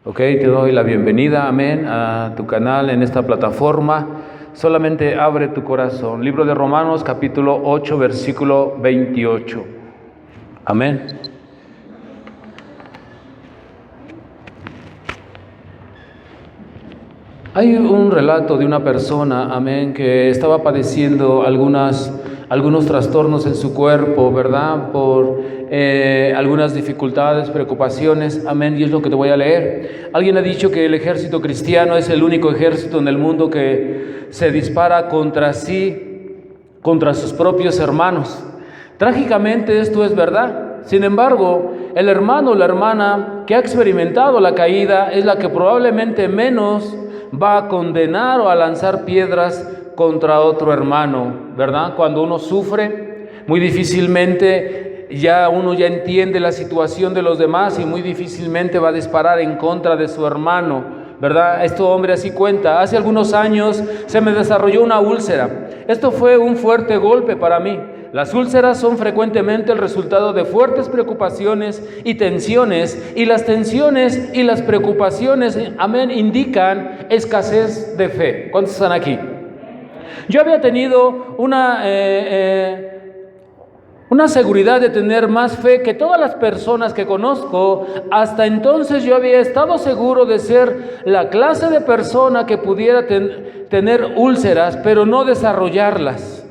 Ok, te doy la bienvenida, amén, a tu canal en esta plataforma. Solamente abre tu corazón. Libro de Romanos, capítulo 8, versículo 28. Amén. Hay un relato de una persona, amén, que estaba padeciendo algunos trastornos en su cuerpo, ¿verdad? Por algunas dificultades, preocupaciones, amén, y es lo que te voy a leer. Alguien ha dicho que el ejército cristiano es el único ejército en el mundo que se dispara contra sí, contra sus propios hermanos. Trágicamente esto es verdad. Sin embargo, el hermano o la hermana que ha experimentado la caída es la que probablemente menos va a condenar o a lanzar piedras contra otro hermano, ¿verdad? Cuando uno sufre, muy difícilmente uno entiende la situación de los demás y muy difícilmente va a disparar en contra de su hermano, ¿verdad? Este hombre así cuenta: hace algunos años se me desarrolló una úlcera. Esto fue un fuerte golpe para mí. Las úlceras son frecuentemente el resultado de fuertes preocupaciones y tensiones, y las tensiones y las preocupaciones, amén, indican escasez de fe. ¿Cuántos están aquí? Yo había tenido una seguridad de tener más fe que todas las personas que conozco. Hasta entonces yo había estado seguro de ser la clase de persona que pudiera tener úlceras, pero no desarrollarlas.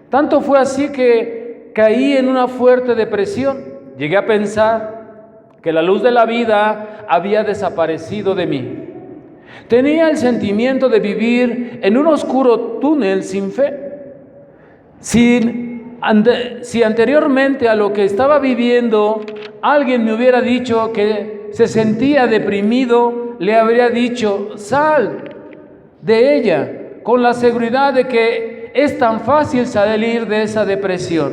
Tanto fue así que caí en una fuerte depresión. Llegué a pensar que la luz de la vida había desaparecido de mí. Tenía el sentimiento de vivir en un oscuro túnel sin fe. Si anteriormente a lo que estaba viviendo alguien me hubiera dicho que se sentía deprimido, le habría dicho: sal de ella, con la seguridad de que es tan fácil salir de esa depresión.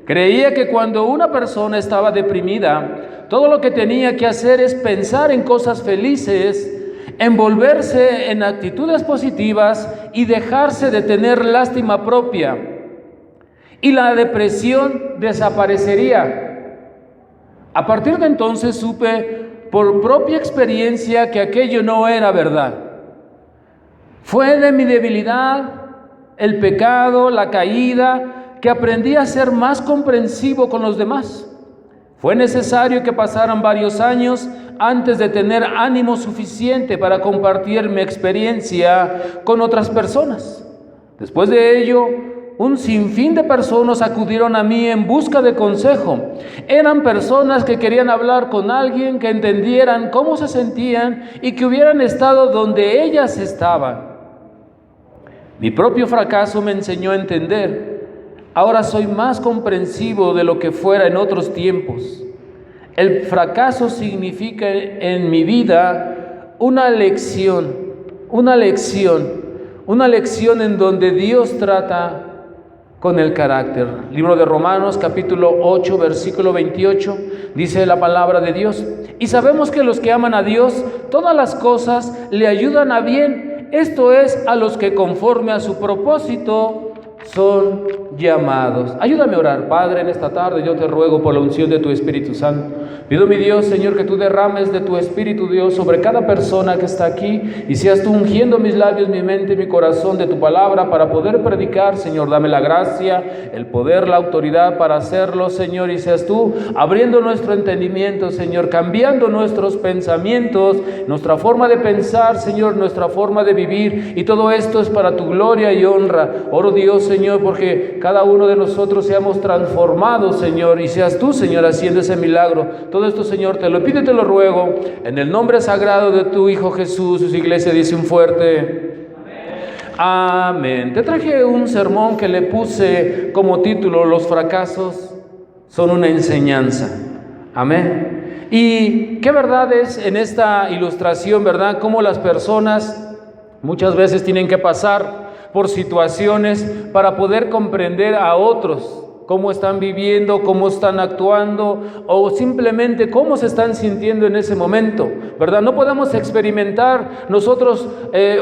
Creía que cuando una persona estaba deprimida, todo lo que tenía que hacer es pensar en cosas felices, envolverse en actitudes positivas y dejarse de tener lástima propia, y la depresión desaparecería. A partir de entonces supe por propia experiencia que aquello no era verdad. Fue de mi debilidad, el pecado, la caída, que aprendí a ser más comprensivo con los demás. Fue necesario que pasaran varios años antes de tener ánimo suficiente para compartir mi experiencia con otras personas. Después de ello, un sinfín de personas acudieron a mí en busca de consejo. Eran personas que querían hablar con alguien que entendieran cómo se sentían y que hubieran estado donde ellas estaban. Mi propio fracaso me enseñó a entender. Ahora soy más comprensivo de lo que fuera en otros tiempos. El fracaso significa en mi vida una lección en donde Dios trata con el carácter. Libro de Romanos, capítulo 8, versículo 28, dice la palabra de Dios: y sabemos que los que aman a Dios, todas las cosas le ayudan a bien. Esto es, a los que conforme a su propósito son llamados. Ayúdame a orar. Padre, en esta tarde yo te ruego por la unción de tu Espíritu Santo. Pido, mi Dios, Señor, que tú derrames de tu Espíritu, Dios, sobre cada persona que está aquí, y seas tú ungiendo mis labios, mi mente y mi corazón de tu palabra para poder predicar. Señor, dame la gracia, el poder, la autoridad para hacerlo, Señor, y seas tú abriendo nuestro entendimiento, Señor, cambiando nuestros pensamientos, nuestra forma de pensar, Señor, nuestra forma de vivir, y todo esto es para tu gloria y honra. Oro, Dios, Señor, porque cada uno de nosotros seamos transformados, Señor, y seas tú, Señor, haciendo ese milagro. Todo esto, Señor, te lo pido y te lo ruego en el nombre sagrado de tu Hijo Jesús. Su iglesia dice un fuerte amén. Te traje un sermón que le puse como título: los fracasos son una enseñanza. Amén. Y qué verdad es en esta ilustración, ¿verdad? Cómo las personas muchas veces tienen que pasar por situaciones para poder comprender a otros. cómo están viviendo, cómo están actuando o simplemente cómo se están sintiendo en ese momento, ¿verdad? No podemos experimentar nosotros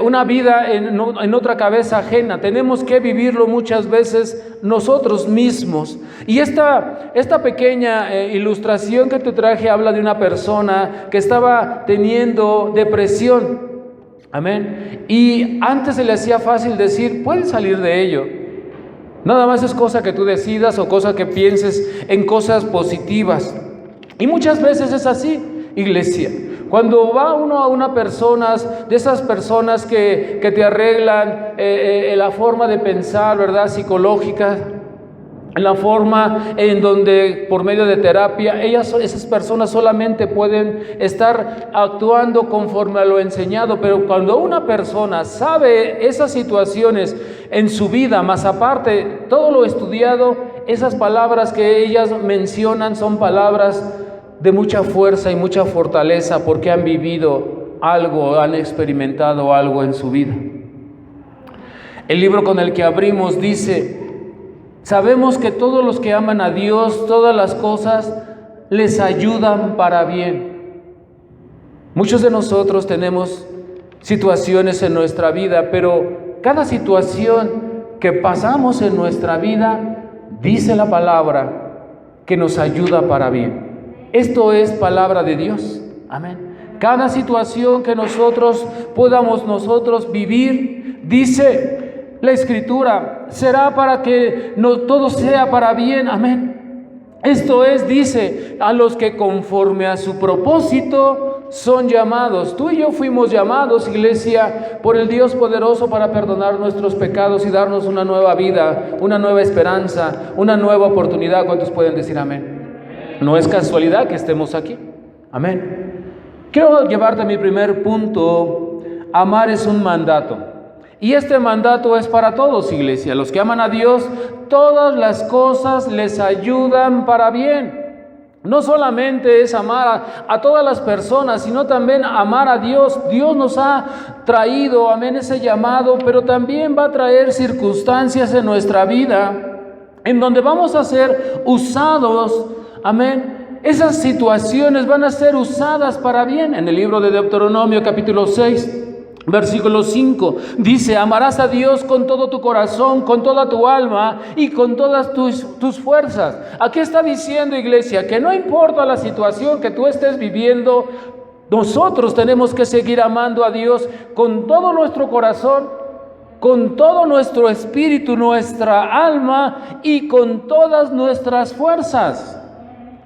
una vida en otra cabeza ajena. Tenemos que vivirlo muchas veces nosotros mismos. Y esta pequeña ilustración que te traje habla de una persona que estaba teniendo depresión. Amén. Y antes se le hacía fácil decir, puedes salir de ello. Nada más es cosa que tú decidas o cosa que pienses en cosas positivas. Y muchas veces es así, iglesia. Cuando va uno a una persona, de esas personas que te arreglan la forma de pensar, ¿verdad? Psicológica, la forma en donde por medio de terapia, esas personas solamente pueden estar actuando conforme a lo enseñado, pero cuando una persona sabe esas situaciones en su vida, más aparte todo lo estudiado, esas palabras que ellas mencionan son palabras de mucha fuerza y mucha fortaleza porque han vivido algo, han experimentado algo en su vida. El libro con el que abrimos dice: sabemos que todos los que aman a Dios, todas las cosas les ayudan para bien. Muchos de nosotros tenemos situaciones en nuestra vida, pero cada situación que pasamos en nuestra vida, dice la palabra, que nos ayuda para bien. Esto es palabra de Dios. Amén. Cada situación que nosotros podamos vivir, dice la Escritura, será para que no todo sea para bien. Amén. Esto es, dice, a los que conforme a su propósito son llamados. Tú y yo fuimos llamados, iglesia, por el Dios poderoso para perdonar nuestros pecados y darnos una nueva vida, una nueva esperanza, una nueva oportunidad. ¿Cuántos pueden decir amén? No es casualidad que estemos aquí. Amén. Quiero llevarte a mi primer punto. Amar es un mandato. Y este mandato es para todos, iglesia. Los que aman a Dios, todas las cosas les ayudan para bien. No solamente es amar a todas las personas, sino también amar a Dios. Dios nos ha traído, amén, ese llamado, pero también va a traer circunstancias en nuestra vida en donde vamos a ser usados, amén. Esas situaciones van a ser usadas para bien. En el libro de Deuteronomio capítulo 6, versículo 5, dice: amarás a Dios con todo tu corazón, con toda tu alma y con todas tus fuerzas. Aquí está diciendo, iglesia, que no importa la situación que tú estés viviendo, nosotros tenemos que seguir amando a Dios con todo nuestro corazón, con todo nuestro espíritu, nuestra alma y con todas nuestras fuerzas.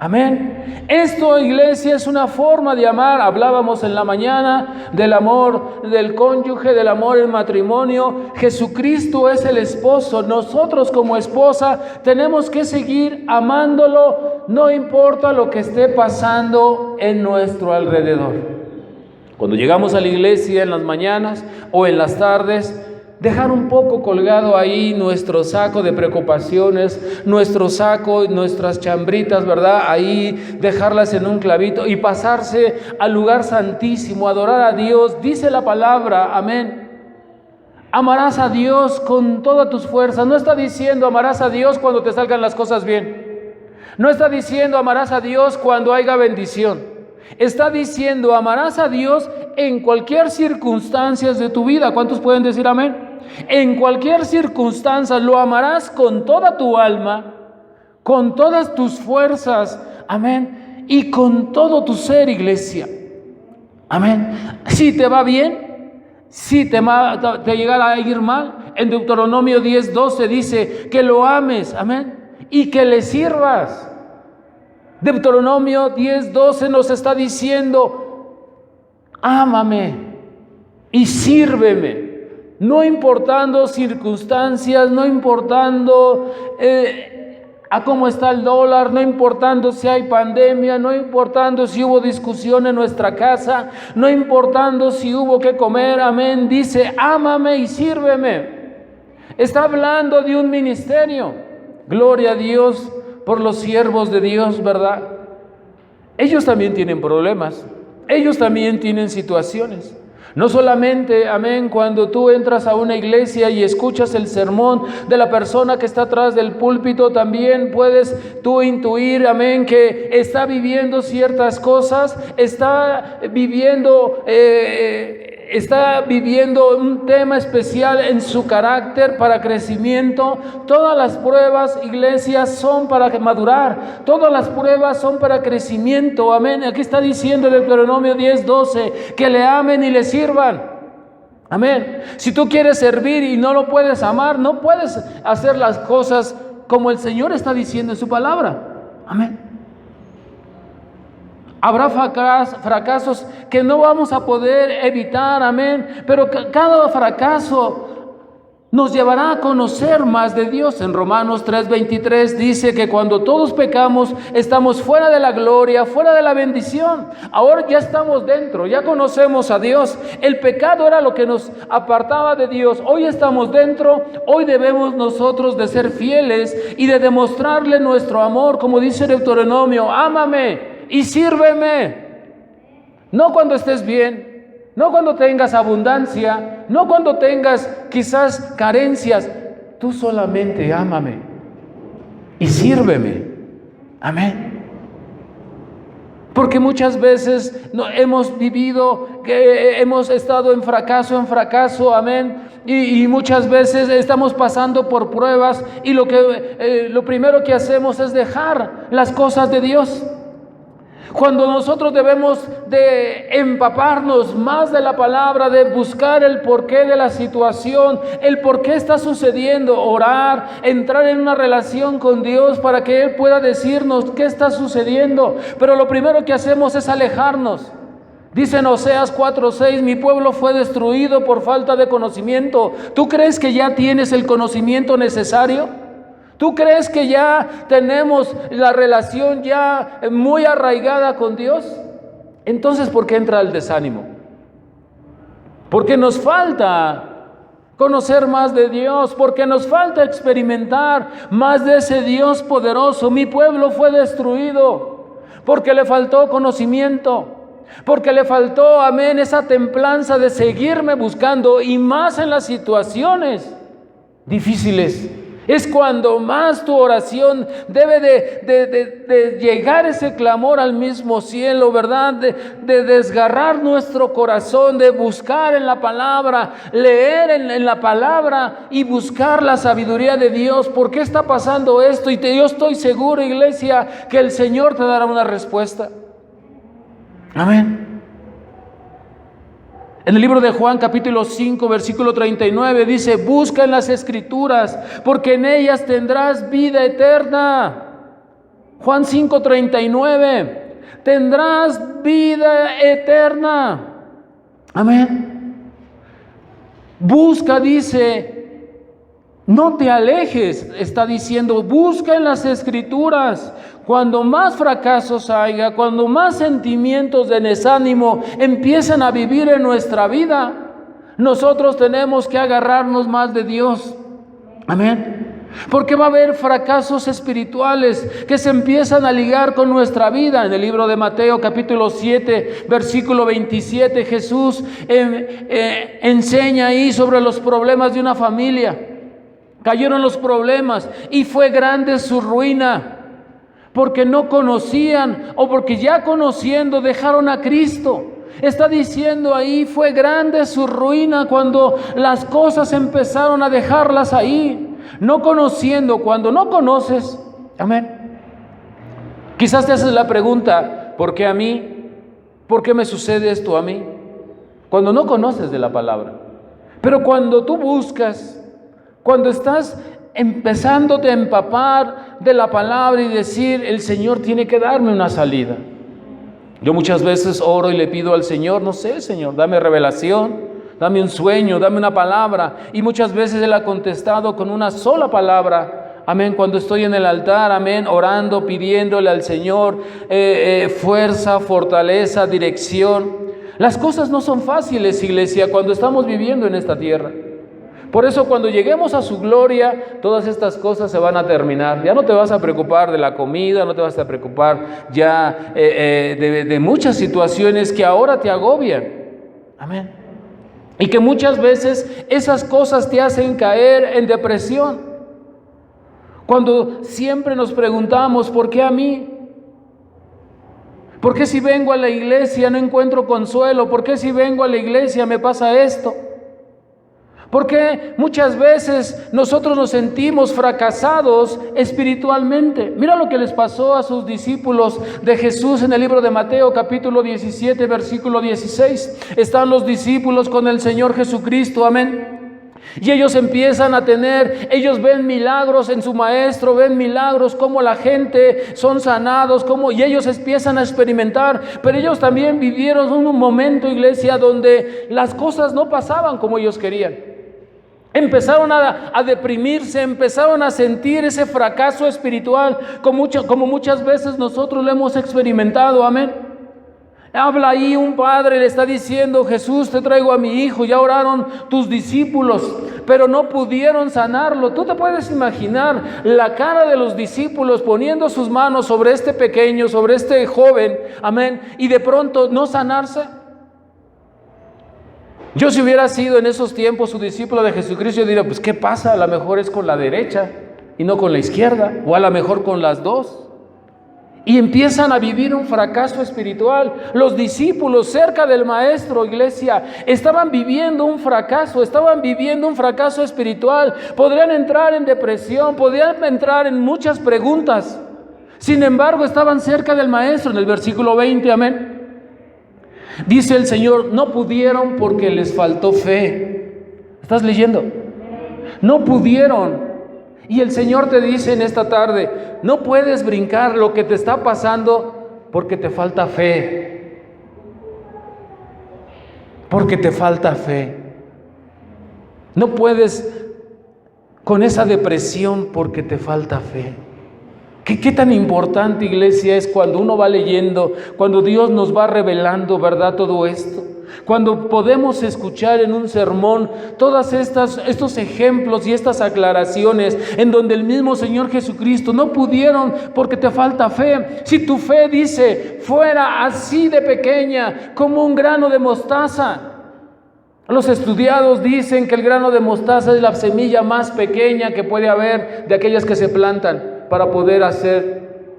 Amén. Esto, iglesia, es una forma de amar. Hablábamos en la mañana del amor del cónyuge, del amor en matrimonio. Jesucristo es el esposo. Nosotros como esposa tenemos que seguir amándolo, no importa lo que esté pasando en nuestro alrededor. Cuando llegamos a la iglesia en las mañanas o en las tardes, dejar un poco colgado ahí nuestro saco de preocupaciones, nuestro saco, nuestras chambritas, ¿verdad? Ahí dejarlas en un clavito y pasarse al lugar santísimo, adorar a Dios. Dice la palabra, amén. Amarás a Dios con todas tus fuerzas. No está diciendo amarás a Dios cuando te salgan las cosas bien. No está diciendo amarás a Dios cuando haya bendición. Está diciendo amarás a Dios en cualquier circunstancia de tu vida. ¿Cuántos pueden decir amén? En cualquier circunstancia lo amarás con toda tu alma, con todas tus fuerzas, amén, y con todo tu ser, iglesia, amén. Si te va bien, si te llegara a ir mal, en Deuteronomio 10:12 dice que lo ames, amén, y que le sirvas. Deuteronomio 10:12 nos está diciendo: ámame y sírveme. No importando circunstancias, no importando a cómo está el dólar, no importando si hay pandemia, no importando si hubo discusión en nuestra casa, no importando si hubo que comer, amén. Dice: ámame y sírveme. Está hablando de un ministerio. Gloria a Dios por los siervos de Dios, ¿verdad? Ellos también tienen problemas, ellos también tienen situaciones. No solamente, amén, cuando tú entras a una iglesia y escuchas el sermón de la persona que está atrás del púlpito, también puedes tú intuir, amén, que está viviendo ciertas cosas, está viviendo un tema especial en su carácter para crecimiento. Todas las pruebas, iglesias, son para madurar. Todas las pruebas son para crecimiento. Amén. Aquí está diciendo Deuteronomio 10:12 que le amen y le sirvan. Amén. Si tú quieres servir y no lo puedes amar, no puedes hacer las cosas como el Señor está diciendo en su palabra. Amén. Habrá fracasos que no vamos a poder evitar, amén, pero cada fracaso nos llevará a conocer más de Dios. En Romanos 3:23 dice que cuando todos pecamos, estamos fuera de la gloria, fuera de la bendición. Ahora ya estamos dentro, ya conocemos a Dios. El pecado era lo que nos apartaba de Dios. Hoy estamos dentro, hoy debemos nosotros de ser fieles y de demostrarle nuestro amor, como dice Deuteronomio: ámame y sírveme. No cuando estés bien, no cuando tengas abundancia, no cuando tengas quizás carencias. Tú solamente ámame y sírveme. Amén. Porque muchas veces hemos vivido, que hemos estado en fracaso, amén. Y muchas veces estamos pasando por pruebas y lo primero que hacemos es dejar las cosas de Dios. Cuando nosotros debemos de empaparnos más de la palabra, de buscar el porqué de la situación, el por qué está sucediendo, orar, entrar en una relación con Dios para que Él pueda decirnos qué está sucediendo. Pero lo primero que hacemos es alejarnos. Dice en Oseas 4:6: mi pueblo fue destruido por falta de conocimiento. ¿Tú crees que ya tienes el conocimiento necesario? ¿Tú crees que ya tenemos la relación ya muy arraigada con Dios? Entonces, ¿por qué entra el desánimo? Porque nos falta conocer más de Dios, porque nos falta experimentar más de ese Dios poderoso. Mi pueblo fue destruido porque le faltó conocimiento, porque le faltó, amén, esa templanza de seguirme buscando, y más en las situaciones difíciles. Es cuando más tu oración debe de llegar ese clamor al mismo cielo, ¿verdad? De desgarrar nuestro corazón, de buscar en la palabra, leer en la palabra y buscar la sabiduría de Dios. ¿Por qué está pasando esto? Y yo estoy seguro, iglesia, que el Señor te dará una respuesta. Amén. En el libro de Juan capítulo 5 versículo 39 dice: busca en las escrituras, porque en ellas tendrás vida eterna. Juan 5:39, tendrás vida eterna. Amén. Busca, dice, no te alejes, está diciendo, busca en las escrituras. Cuando más fracasos haya, cuando más sentimientos de desánimo empiezan a vivir en nuestra vida, nosotros tenemos que agarrarnos más de Dios. Amén. Porque va a haber fracasos espirituales que se empiezan a ligar con nuestra vida. En el libro de Mateo capítulo 7 versículo 27, Jesús enseña ahí sobre los problemas de una familia. Cayeron los problemas y fue grande su ruina, porque no conocían, o porque ya conociendo dejaron a Cristo. Está diciendo ahí, fue grande su ruina cuando las cosas empezaron a dejarlas ahí. No conociendo, cuando no conoces, amén. Quizás te haces la pregunta: ¿por qué a mí? ¿Por qué me sucede esto a mí? Cuando no conoces de la palabra. Pero cuando tú buscas, cuando estás empezándote a empapar de la palabra y decir: el Señor tiene que darme una salida. Yo muchas veces oro y le pido al Señor: no sé, Señor, dame revelación, dame un sueño, dame una palabra. Y muchas veces Él ha contestado con una sola palabra. Amén. Cuando estoy en el altar, amén, orando, pidiéndole al Señor fuerza, fortaleza, dirección. Las cosas no son fáciles, iglesia, cuando estamos viviendo en esta tierra. Por eso cuando lleguemos a su gloria, todas estas cosas se van a terminar. Ya no te vas a preocupar de la comida, no te vas a preocupar ya de muchas situaciones que ahora te agobian. Amén. Y que muchas veces esas cosas te hacen caer en depresión. Cuando siempre nos preguntamos, ¿por qué a mí? ¿Por qué si vengo a la iglesia no encuentro consuelo? ¿Por qué si vengo a la iglesia me pasa esto? ¿Por qué muchas veces nosotros nos sentimos fracasados espiritualmente? Mira lo que les pasó a sus discípulos de Jesús en el libro de Mateo, capítulo 17, versículo 16. Están los discípulos con el Señor Jesucristo, amén. Y ellos empiezan a ellos ven milagros en su maestro, ven milagros, como la gente son sanados, y ellos empiezan a experimentar. Pero ellos también vivieron un momento, iglesia, donde las cosas no pasaban como ellos querían. Empezaron a deprimirse, empezaron a sentir ese fracaso espiritual, como muchas veces nosotros lo hemos experimentado, amén. Habla ahí un padre, le está diciendo: Jesús, te traigo a mi hijo. Ya oraron tus discípulos, pero no pudieron sanarlo. Tú te puedes imaginar la cara de los discípulos poniendo sus manos sobre este pequeño, sobre este joven, amén, y de pronto no sanarse. Yo, si hubiera sido en esos tiempos su discípulo de Jesucristo, yo diría: pues ¿qué pasa? A lo mejor es con la derecha y no con la izquierda, o a lo mejor con las dos. Y empiezan a vivir un fracaso espiritual. Los discípulos cerca del maestro, iglesia, estaban viviendo un fracaso espiritual. Podrían entrar en depresión, podrían entrar en muchas preguntas. Sin embargo, estaban cerca del maestro. En el versículo 20, amén, dice el Señor: no pudieron porque les faltó fe. ¿Estás leyendo? No pudieron. Y el Señor te dice en esta tarde: no puedes brincar lo que te está pasando porque te falta fe. Porque te falta fe. No puedes con esa depresión porque te falta fe. ¿Qué tan importante, iglesia, es cuando uno va leyendo, cuando Dios nos va revelando, ¿verdad?, todo esto? Cuando podemos escuchar en un sermón todos estos ejemplos y estas aclaraciones en donde el mismo Señor Jesucristo: no pudieron porque te falta fe. Si tu fe, dice, fuera así de pequeña como un grano de mostaza. Los estudiados dicen que el grano de mostaza es la semilla más pequeña que puede haber de aquellas que se plantan para poder hacer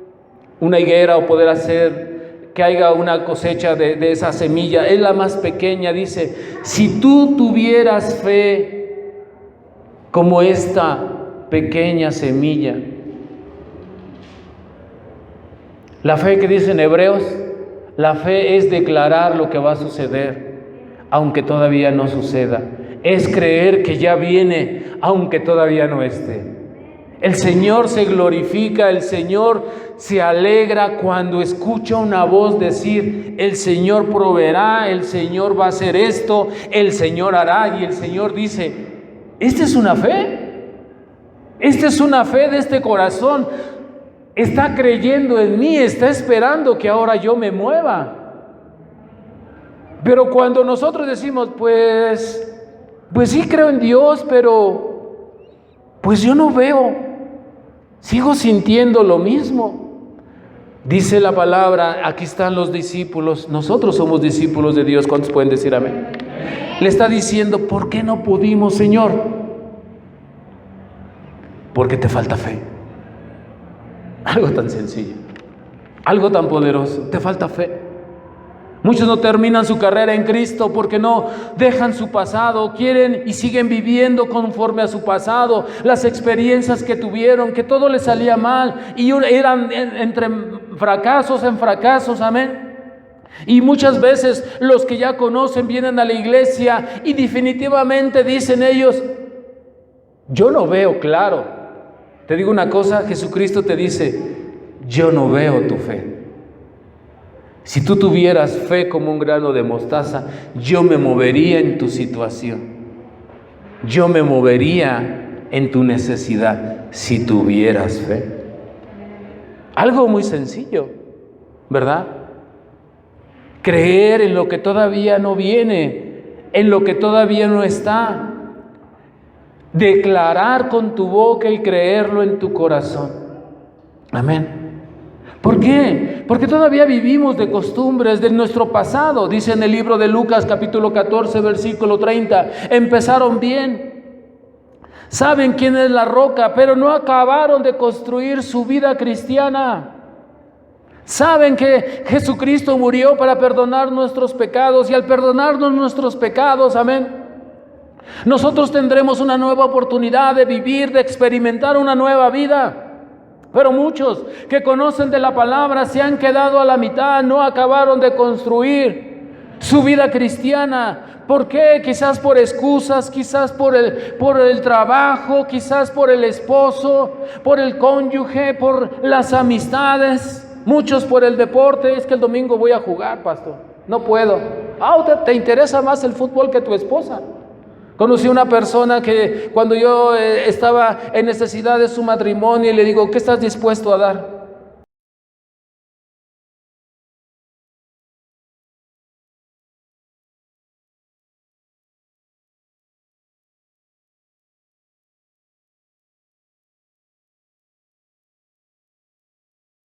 una higuera o poder hacer que haya una cosecha de esa semilla. Es la más pequeña. Dice: si tú tuvieras fe como esta pequeña semilla. La fe que dice en Hebreos, la fe es declarar lo que va a suceder aunque todavía no suceda. Es creer que ya viene aunque todavía no esté. El Señor se glorifica, el Señor se alegra cuando escucha una voz decir: el Señor proveerá, el Señor va a hacer esto, el Señor hará. Y el Señor dice: esta es una fe, esta es una fe de este corazón. Está creyendo en mí, está esperando que ahora yo me mueva. Pero cuando nosotros decimos: pues sí creo en Dios, pero pues yo no veo, sigo sintiendo lo mismo. Dice la palabra, aquí están los discípulos, nosotros somos discípulos de Dios. ¿Cuántos pueden decir amén? Le está diciendo: ¿por qué no pudimos, Señor? Porque te falta fe. Algo tan sencillo, algo tan poderoso, te falta fe. Muchos no terminan su carrera en Cristo porque no dejan su pasado, quieren y siguen viviendo conforme a su pasado, las experiencias que tuvieron, que todo les salía mal y eran entre fracasos en fracasos, amén. Y muchas veces los que ya conocen vienen a la iglesia y definitivamente dicen ellos: yo no veo claro. Te digo una cosa, Jesucristo te dice: yo no veo tu fe. Si tú tuvieras fe como un grano de mostaza, yo me movería en tu situación. Yo me movería en tu necesidad si tuvieras fe. Algo muy sencillo, ¿verdad? Creer en lo que todavía no viene, en lo que todavía no está. Declarar con tu boca y creerlo en tu corazón. Amén. ¿Por qué? Porque todavía vivimos de costumbres de nuestro pasado. Dice en el libro de Lucas capítulo 14 versículo 30, empezaron bien, saben quién es la roca, pero no acabaron de construir su vida cristiana. Saben que Jesucristo murió para perdonar nuestros pecados y al perdonarnos nuestros pecados, amén, nosotros tendremos una nueva oportunidad de vivir, de experimentar una nueva vida. Pero muchos que conocen de la palabra se han quedado a la mitad, no acabaron de construir su vida cristiana. ¿Por qué? Quizás por excusas, quizás por el trabajo, quizás por el esposo, por el cónyuge, por las amistades. Muchos por el deporte. Es que el domingo voy a jugar, pastor, no puedo. ¿Te interesa más el fútbol que tu esposa? Conocí una persona que cuando yo estaba en necesidad de su matrimonio, y le digo, ¿qué estás dispuesto a dar?